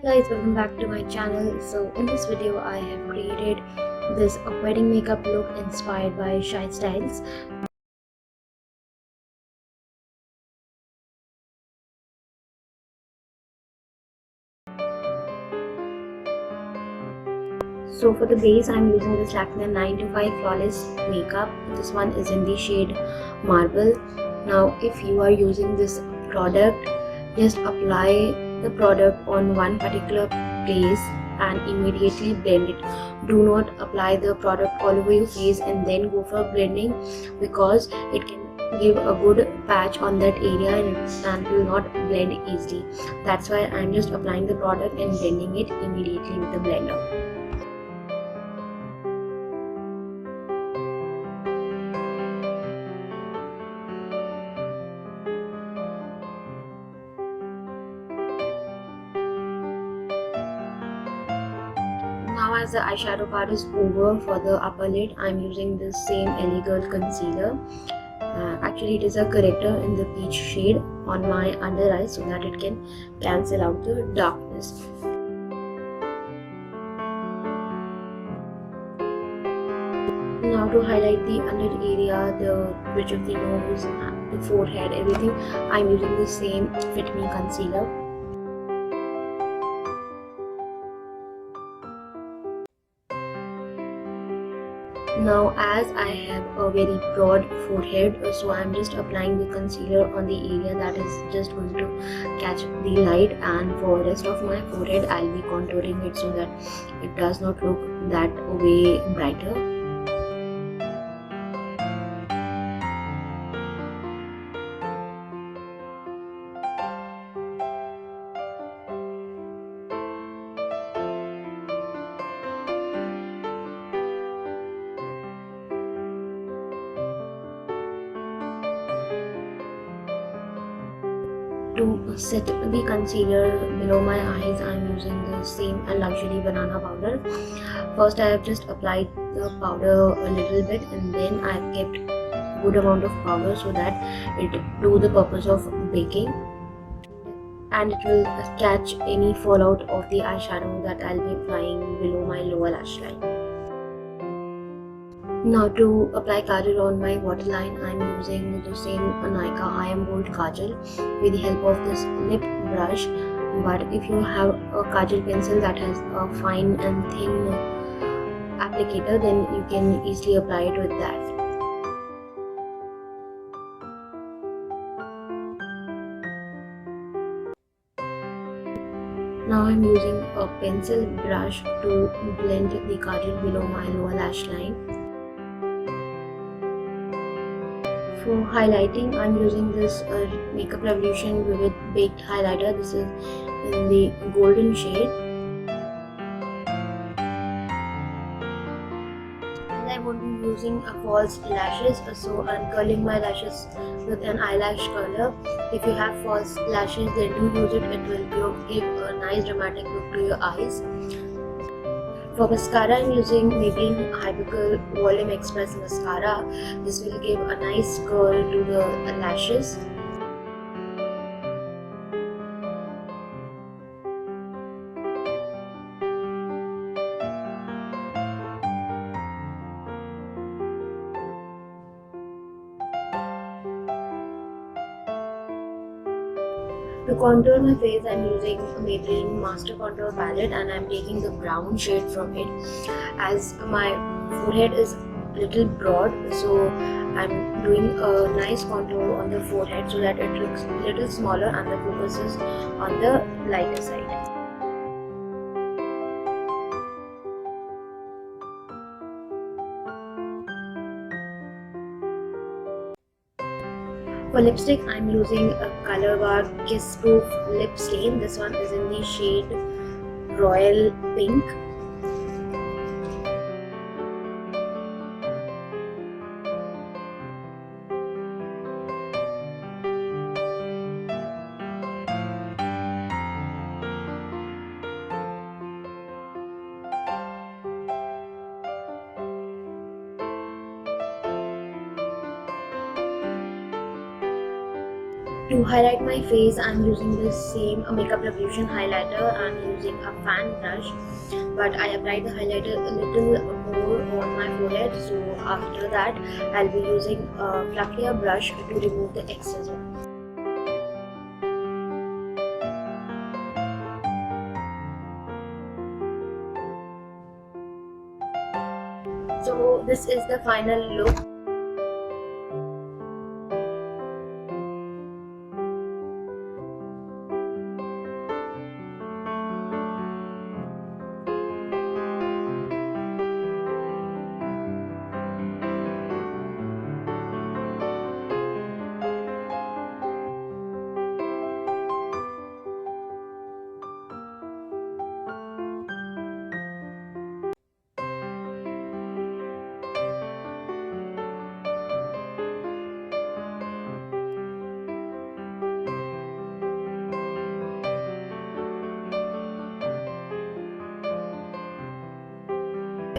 Guys, welcome back to my channel. So in this video I have created this wedding makeup look inspired by Shystyles. So for the base I'm using this Lakme 9 to 5 Flawless Makeup. This one is in the shade Marble. Now if you are using this product, just apply the product on one particular place and immediately blend it. Do not apply the product all over your face and then go for blending, because it can give a good patch on that area and will not blend easily. That's why I'm just applying the product and blending it immediately with the blender. Now as the eyeshadow part is over, for the upper lid I'm using this same LA Girl concealer. Actually it is a corrector in the peach shade on my under eyes so that it can cancel out the darkness. Now to highlight the under area, the bridge of the nose, the forehead, everything, I'm using the same Fit Me concealer. Now as I have a very broad forehead, so I'm just applying the concealer on the area that is just going to catch the light, and for rest of my forehead I'll be contouring it so that it does not look that way brighter. To set the concealer below my eyes, I'm using the same Luxury Banana powder. First I have just applied the powder a little bit and then I've kept a good amount of powder so that it do the purpose of baking and it will catch any fallout of the eyeshadow that I'll be applying below my lower lash line. Now to apply kajal on my waterline, I'm using the same Nicka I Am Bold kajal with the help of this lip brush. But if you have a kajal pencil that has a fine and thin applicator, then you can easily apply it with that. Now I'm using a pencil brush to blend the kajal below my lower lash line. For highlighting, I'm using this Makeup Revolution Vivid Baked Highlighter. This is in the golden shade. And I won't be using false lashes, so I'm curling my lashes with an eyelash curler. If you have false lashes, then do use it. It will give a nice dramatic look to your eyes. For mascara, I'm using Maybelline Hypercurl Volume Express Mascara. This will give a nice curl to the lashes. To contour my face, I'm using Maybelline Master Contour Palette and I'm taking the brown shade from it. As my forehead is a little broad, so I'm doing a nice contour on the forehead so that it looks a little smaller and the focus is on the lighter side. For lipstick, I'm using a Colorbar Kissproof Lip Stain. This one is in the shade Royal Pink. To highlight my face, I'm using this same Makeup Revolution highlighter. I'm using a fan brush, but I applied the highlighter a little more on my forehead. So after that, I'll be using a fluffier brush to remove the excess one. So this is the final look.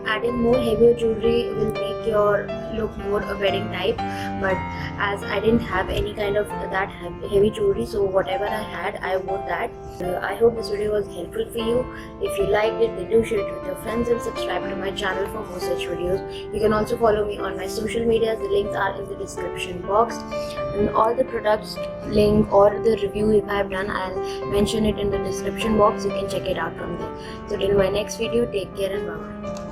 Adding more heavier jewelry will make your look more a wedding type, but as I didn't have any kind of that heavy jewelry, so whatever I had, I wore that. I hope this video was helpful for you. If you liked it, then do share it with your friends and subscribe to my channel for more such videos. You can also follow me on my social medias. The links are in the description box, and all the products link or the review if I have done, I'll mention it in the description box. You can check it out from there. So till my next video, take care and bye bye.